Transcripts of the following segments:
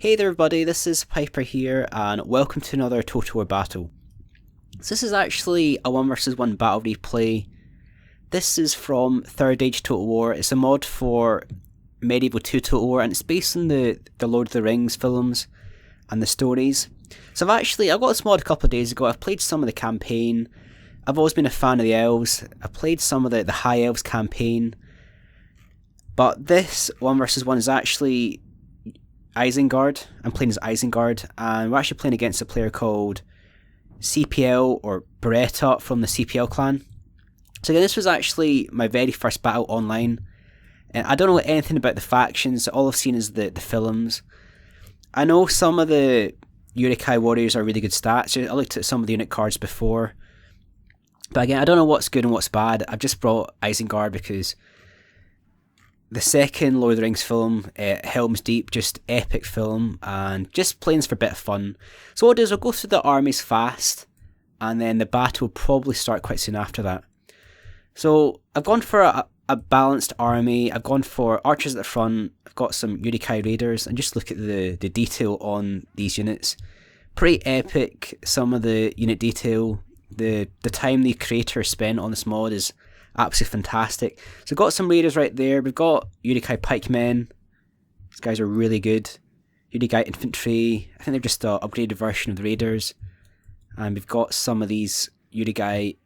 Hey there everybody, this is Piper here and welcome to another Total War battle. So this is actually a 1 vs 1 battle replay. This is from 3rd Age Total War. It's a mod for Medieval 2 Total War and it's based on the Lord of the Rings films and the stories. So I got this mod a couple of days ago. I've played some of the campaign. I've always been a fan of the elves. I played some of the High Elves campaign. But this 1 vs 1 is actually Isengard. I'm playing as Isengard, and we're actually playing against a player called CPL or Beretta from the CPL clan. So again, this was actually my very first battle online, and I don't know anything about the factions. All I've seen is the films. I know some of the Uruk-hai warriors are really good stats. I looked at some of the unit cards before, but again, I don't know what's good and what's bad. I've just brought Isengard because the second Lord of the Rings film, Helm's Deep, just epic film, and just playing for a bit of fun. So what I'll do is I'll go through the armies fast, and then the battle will probably start quite soon after that. So I've gone for a balanced army. I've gone for archers at the front. I've got some Uruk-hai raiders, and just look at the detail on these units. Pretty epic, some of the unit detail. The time the creator spent on this mod is absolutely fantastic. So we've got some raiders right there. We've got Uruk-hai pikemen. These guys are really good. Uruk-hai infantry. I think they're just an upgraded version of the raiders. And we've got some of these Uruk-hai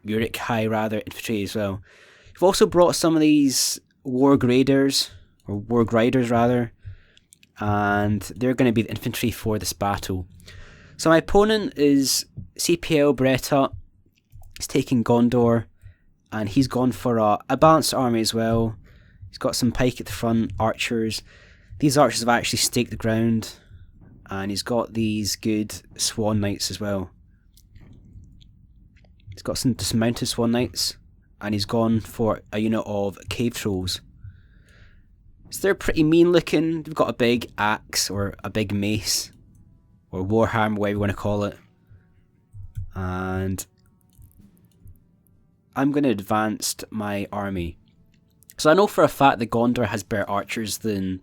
infantry as well. We've also brought some of these warg riders, and they're going to be the infantry for this battle. So my opponent is CPL Beretta. He's taking Gondor. And he's gone for a balanced army as well. He's got some pike at the front, archers. These archers have actually staked the ground. And he's got these good swan knights as well. He's got some dismounted swan knights. And he's gone for a unit of cave trolls. So they're pretty mean looking. They've got a big axe or a big mace. Or warhammer, whatever you want to call it. And I'm going to advance my army. So I know for a fact that Gondor has better archers than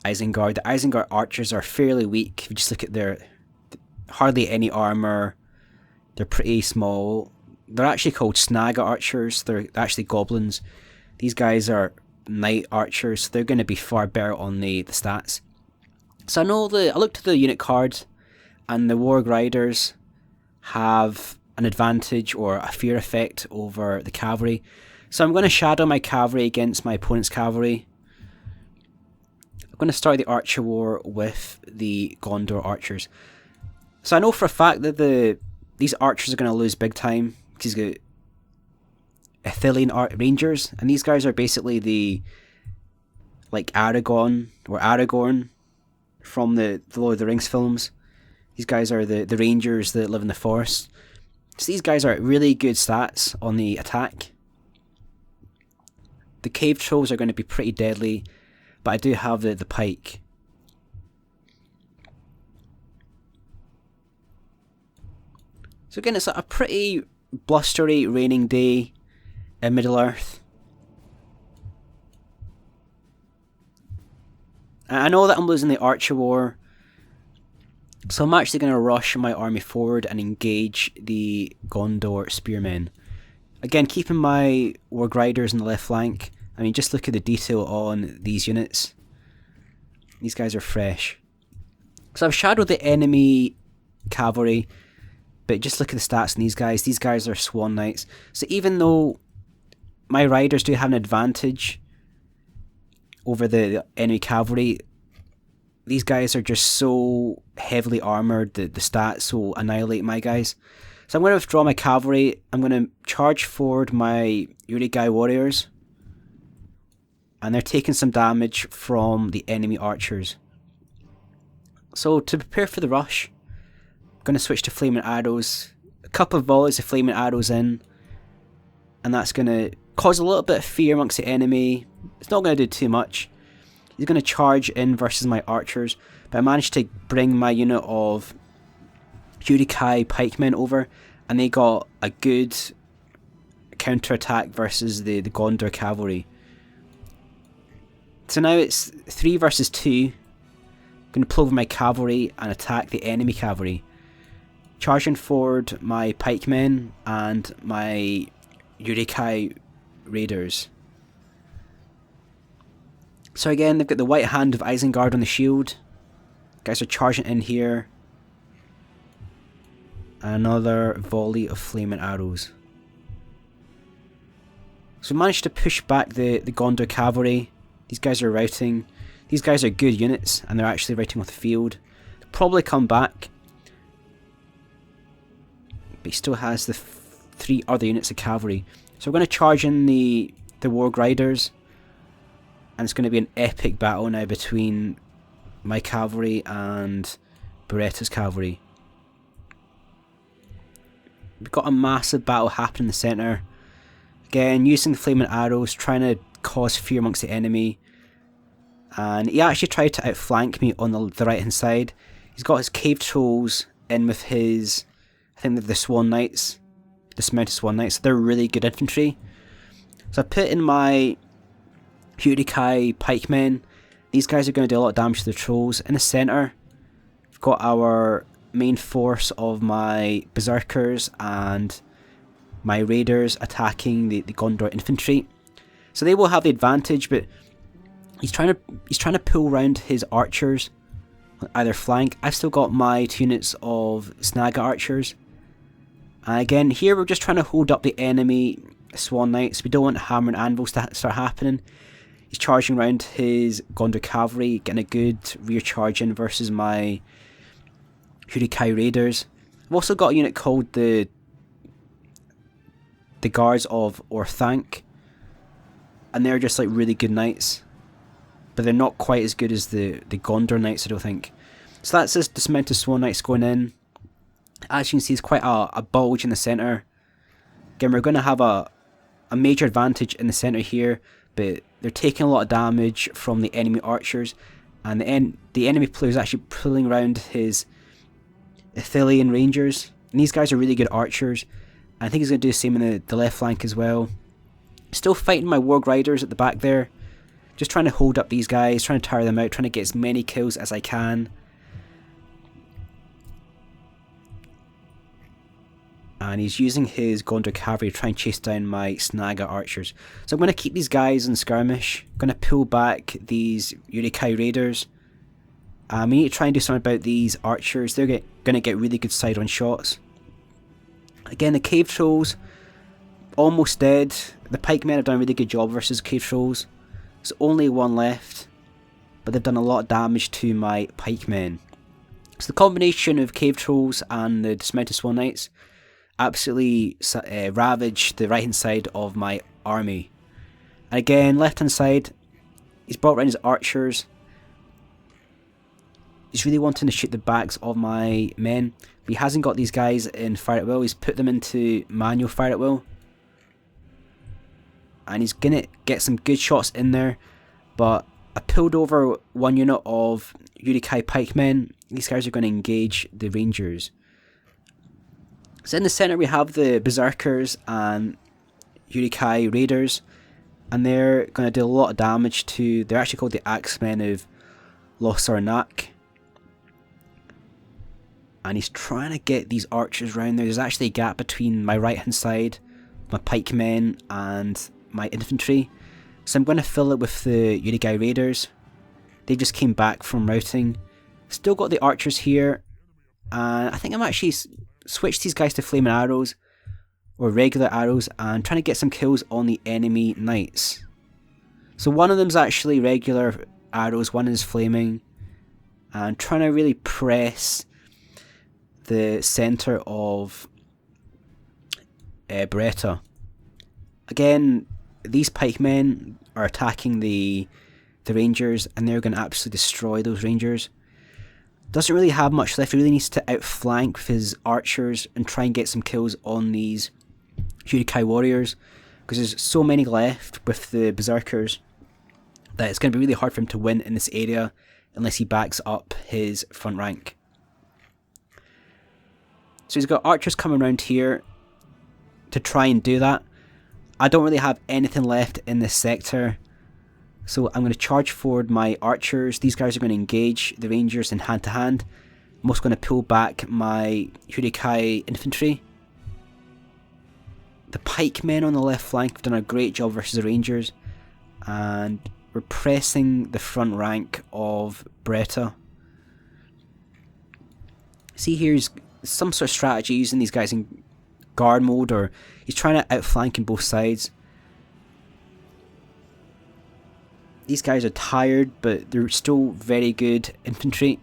Isengard. The Isengard archers are fairly weak. If you just look at their hardly any armour, they're pretty small. They're actually called snag archers. They're actually goblins. These guys are knight archers, so they're going to be far better on the stats. So I looked at the unit card, and the warg riders have an advantage or a fear effect over the cavalry. So I'm going to shadow my cavalry against my opponent's cavalry. I'm going to start the archer war with the Gondor archers. So I know for a fact that these archers are going to lose big time because he's got Ithilien rangers, and these guys are basically the Aragorn from the Lord of the Rings films. These guys are the rangers that live in the forest. So these guys are really good stats on the attack. The cave trolls are going to be pretty deadly, but I do have the pike. So again, it's a pretty blustery, raining day in Middle-earth. I know that I'm losing the archer war, so I'm actually going to rush my army forward and engage the Gondor spearmen. Again, keeping my warg riders on the left flank. I mean, just look at the detail on these units. These guys are fresh. So I've shadowed the enemy cavalry, but just look at the stats on these guys. These guys are swan knights. So even though my riders do have an advantage over the enemy cavalry, these guys are just so heavily armoured that the stats will annihilate my guys. So I'm going to withdraw my cavalry. I'm going to charge forward my Uruk-hai warriors. And they're taking some damage from the enemy archers. So to prepare for the rush, I'm going to switch to flaming arrows. A couple of volleys of flaming arrows in. And that's going to cause a little bit of fear amongst the enemy. It's not going to do too much. He's going to charge in versus my archers, but I managed to bring my unit of Uruk-hai pikemen over, and they got a good counter-attack versus the Gondor cavalry. So now it's 3 versus 2, Going to pull over my cavalry and attack the enemy cavalry. Charging forward my pikemen and my Uruk-hai raiders. So again, they've got the white hand of Isengard on the shield. Guys are charging in here. Another volley of flaming arrows. So we managed to push back the Gondor cavalry. These guys are routing. These guys are good units and they're actually routing off the field. They'll probably come back. But he still has the 3 other units of cavalry. So we're going to charge in the Warg Riders. And it's going to be an epic battle now between my cavalry and Beretta's cavalry. We've got a massive battle happening in the centre. Again, using the flaming arrows, trying to cause fear amongst the enemy. And he actually tried to outflank me on the right hand side. He's got his cave trolls in with his, I think they're the Swan Knights. Dismounted Swan Knights. They're really good infantry. So I put in my Uruk-hai pikemen. These guys are going to do a lot of damage to the trolls. In the centre, we've got our main force of my berserkers and my raiders attacking the Gondor infantry. So they will have the advantage, but he's trying to pull around his archers on either flank. I've still got my 2 units of Snaga archers. And again, here we're just trying to hold up the enemy Swan Knights. We don't want hammer and anvils to start happening. He's charging around his Gondor cavalry, getting a good rear charge in versus my Uruk-hai raiders. I've also got a unit called the Guards of Orthanc, and they're just like really good knights, but they're not quite as good as the Gondor knights, I don't think. So that's this dismounted Swan Knights going in. As you can see, it's quite a bulge in the centre. Again, we're going to have a major advantage in the centre here, but they're taking a lot of damage from the enemy archers, and the enemy player is actually pulling around his Ithilien Rangers, and these guys are really good archers. I think he's going to do the same in the left flank as well. Still fighting my Warg Riders at the back there, just trying to hold up these guys, trying to tire them out, trying to get as many kills as I can. And he's using his Gondor cavalry to try and chase down my Snaga archers. So I'm going to keep these guys in skirmish. I'm going to pull back these Uruk-hai raiders. We need to try and do something about these archers. They're going to get really good side-on shots. Again, the cave trolls, almost dead. The pikemen have done a really good job versus cave trolls. There's only 1 left, but they've done a lot of damage to my pikemen. So the combination of cave trolls and the dismounted Swan Knights absolutely ravaged the right hand side of my army. And again, left hand side, he's brought around his archers. He's really wanting to shoot the backs of my men, but he hasn't got these guys in fire at will. He's put them into manual fire at will, and he's gonna get some good shots in there. But I pulled over 1 unit of Uruk-hai pikemen. These guys are going to engage the rangers. So in the centre we have the berserkers and Uruk-hai raiders, and they're going to do a lot of damage to. They're actually called the Axemen of Lothar-Nak. And he's trying to get these archers round there. There's actually a gap between my right hand side, my pikemen, and my infantry. So I'm going to fill it with the Uruk-hai raiders. They just came back from routing. Still got the archers here. And I think I'm actually switched these guys to flaming arrows, or regular arrows, and trying to get some kills on the enemy knights. So one of them's actually regular arrows, one is flaming. And trying to really press the centre of Beretta. Again, these pikemen are attacking the rangers, and they're going to absolutely destroy those rangers. Doesn't really have much left. He really needs to outflank with his archers and try and get some kills on these Uruk-hai warriors, because there's so many left with the berserkers that it's going to be really hard for him to win in this area unless he backs up his front rank. So he's got archers coming around here to try and do that. I don't really have anything left in this sector, So I'm going to charge forward my archers. These guys are going to engage the rangers in hand to hand. I'm also going to pull back my Hurikai infantry. The pikemen on the left flank have done a great job versus the rangers, and we're pressing the front rank of Beretta. See, here's some sort of strategy using these guys in guard mode, or he's trying to outflank on both sides. These guys are tired, but they're still very good infantry.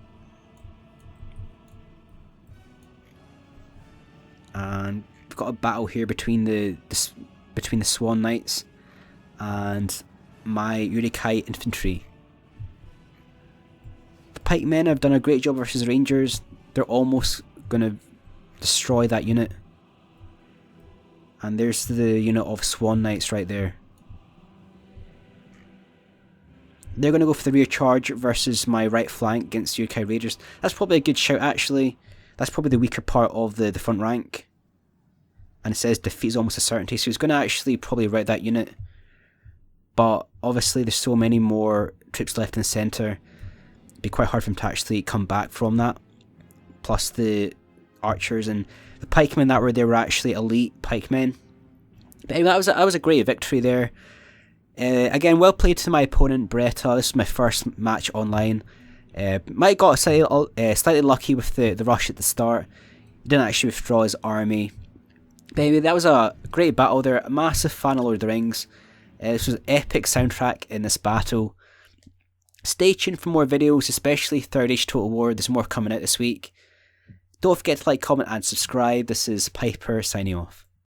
And we've got a battle here between the Swan Knights and my Urikai infantry. The pikemen have done a great job versus Rangers. They're almost gonna destroy that unit. And there's the unit of Swan Knights right there. They're going to go for the rear charge versus my right flank against Urikai Raiders. That's probably a good shout, actually. That's probably the weaker part of the front rank. And it says defeat is almost a certainty, so he's going to actually probably rout that unit. But obviously there's so many more troops left in the centre. It'd be quite hard for him to actually come back from that. Plus the archers and the pikemen that were there were actually elite pikemen. But anyway, that was a great victory there. Again, well played to my opponent, Beretta. This is my first match online. Might have got slightly lucky with the rush at the start. He didn't actually withdraw his army. But anyway, that was a great battle there. A massive fan of Lord of the Rings. This was an epic soundtrack in this battle. Stay tuned for more videos, especially Third Age Total War. There's more coming out this week. Don't forget to like, comment and subscribe. This is Piper signing off.